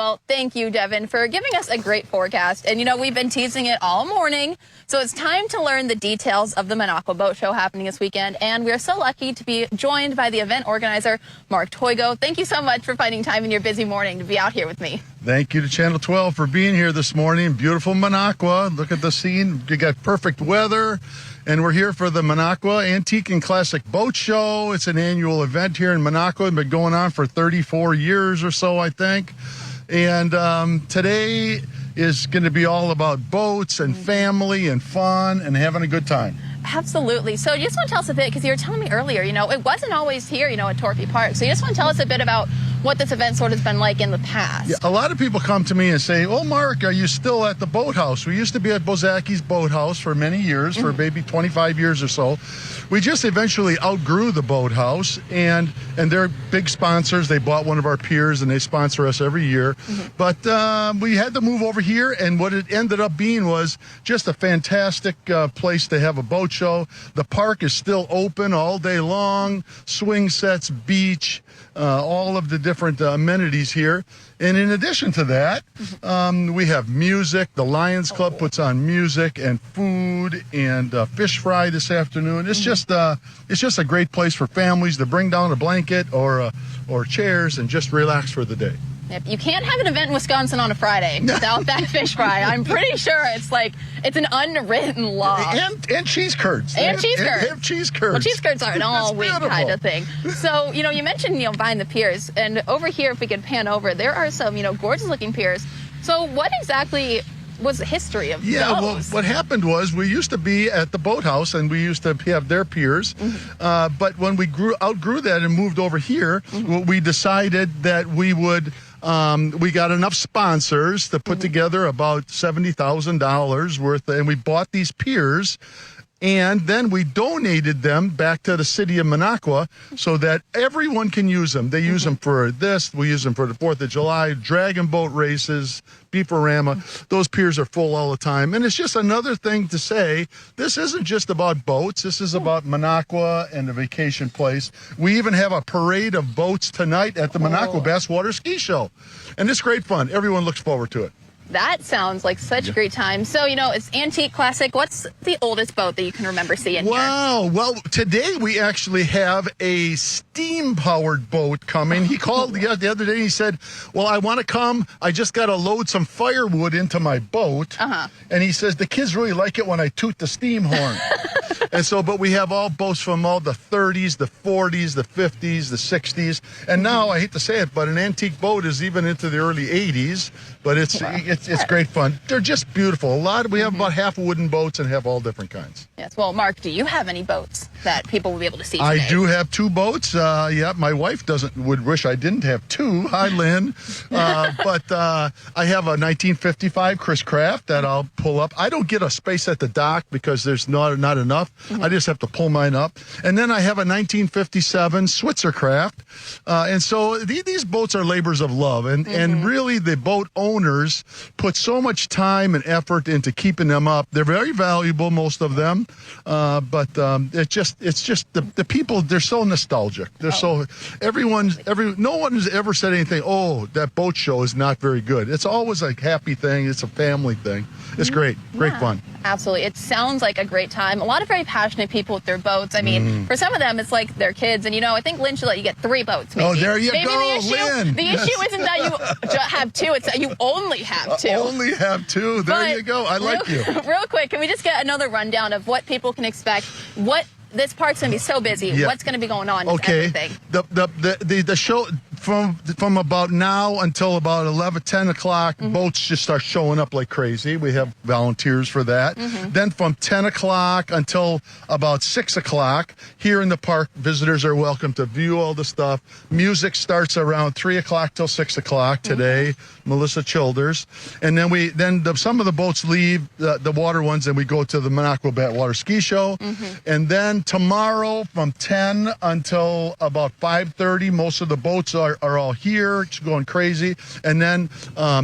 Well, thank you, Devin, for giving us a great forecast. And, we've been teasing it all morning. So it's time to learn the details of the Minocqua Boat Show happening this weekend. And we're so lucky to be joined by the event organizer, Mark Toigo. Thank you so much for finding time in your busy morning to be out here with me. Thank you to Channel 12 for being here this morning. Beautiful Minocqua. Look at the scene. You got perfect weather. And we're here for the Minocqua Antique and Classic Boat Show. It's an annual event here in Minocqua. It's been going on for 34 years or so, I think. And today is going to be all about boats and family and fun and having a good time. Absolutely. So you just want to tell us a bit, because you were telling me earlier, it wasn't always here, at Torpy Park. So you just want to tell us a bit about what this event sort of has been like in the past. Yeah, a lot of people come to me and say, "Oh, Mark, are you still at the boathouse?" We used to be at Bozacki's Boathouse for many years, for maybe 25 years or so. We just eventually outgrew the boathouse, and they're big sponsors. They bought one of our piers, and they sponsor us every year. But we had to move over here, and what it ended up being was just a fantastic place to have a boat show. The park is still open all day long, swing sets, beach, all of the different amenities here. And in addition to that, we have music. The Lions Club puts on music and food and fish fry this afternoon. It's just a great place for families to bring down a blanket or chairs and just relax for the day. Yep. You can't have an event in Wisconsin on a Friday without that fish fry. I'm pretty sure it's an unwritten law. And cheese curds. And cheese curds. And cheese curds. Well, cheese curds are an all-week kind of thing. So, you mentioned, buying the piers. And over here, if we could pan over, there are some, gorgeous-looking piers. So what exactly was the history of those? Well, what happened was we used to be at the boathouse, and we used to have their piers. But when we outgrew that and moved over here, we decided that we would... we got enough sponsors to put together about $70,000 worth, and we bought these piers, and then we donated them back to the city of Minocqua so that everyone can use them. They use them for this. We use them for the 4th of July, dragon boat races, beeforama. Those piers are full all the time. And it's just another thing to say, this isn't just about boats. This is about Minocqua and the vacation place. We even have a parade of boats tonight at the Minocqua Basswater Ski Show. And it's great fun. Everyone looks forward to it. That sounds like such a great time. So, it's antique, classic. What's the oldest boat that you can remember seeing here? Wow. Well, today we actually have a steam-powered boat coming. He called the other day and he said, "Well, I want to come. I just got to load some firewood into my boat." And he says, "The kids really like it when I toot the steam horn." And so, but we have all boats from all the 30s, the 40s, the 50s, the 60s. And now, I hate to say it, but an antique boat is even into the early 80s. But it's great fun. They're just beautiful. We have about half wooden boats and have all different kinds. Yes. Well, Mark, do you have any boats that people will be able to see today? I do have 2 boats. My wife would wish I didn't have 2. Hi, Lynn. But I have a 1955 Chris Craft that I'll pull up. I don't get a space at the dock because there's not enough. I just have to pull mine up. And then I have a 1957 Switzer Craft. And so these boats are labors of love. And really, the boat owners put so much time and effort into keeping them up. They're very valuable, most of them. But it's just the people, they're so nostalgic. They're no one has ever said anything, "Oh, that boat show is not very good." It's always a happy thing. It's a family thing. It's great. Great fun. Absolutely. It sounds like a great time. A lot of very passionate people with their boats. I mean, for some of them, it's like their kids. And, I think Lynn should let you get 3 boats. Maybe. Oh, there you maybe go, Lynn. The issue isn't that you have 2. It's that you only have 2. Only have 2. There you go. I like you. Real quick, can we just get another rundown of what people can expect? This park's going to be so busy. What's going to be going on? Okay. Everything? The show from about now until about 10 o'clock, boats just start showing up like crazy. We have volunteers for that. Then from 10 o'clock until about 6 o'clock, here in the park, visitors are welcome to view all the stuff. Music starts around 3 o'clock till 6 o'clock today. Melissa Childers. And then some of the boats leave, the water ones, and we go to the Minocqua Basswater Ski Show. And then tomorrow from 10 until about 5:30, most of the boats are all here. It's going crazy. And then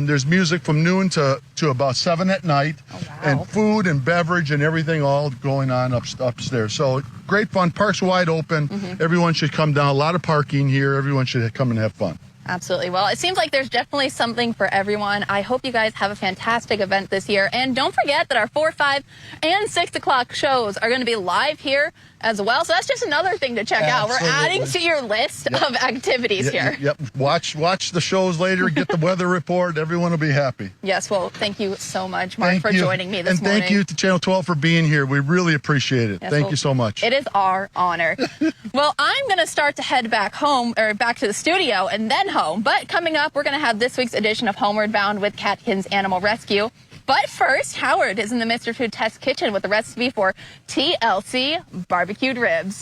there's music from noon to about 7 at night. And food and beverage and everything all going on upstairs. So great fun. Park's wide open. Everyone should come down. A lot of parking here. Everyone should come and have fun. Absolutely. Well, it seems like there's definitely something for everyone. I hope you guys have a fantastic event this year. And don't forget that our 4, 5, and 6 o'clock shows are going to be live here as well. So that's just another thing to check out. We're adding to your list of activities here. Yep. Watch the shows later. Get the weather report. Everyone will be happy. Yes. Well, thank you so much, Mark, for joining me this morning. And thank you to Channel 12 for being here. We really appreciate it. Yes, thank you so much. It is our honor. Well, I'm going to start to head back home, or back to the studio and then home. But coming up, we're going to have this week's edition of Homeward Bound with Catkins Animal Rescue. But first, Howard is in the Mr. Food Test kitchen with the recipe for TLC barbecued ribs.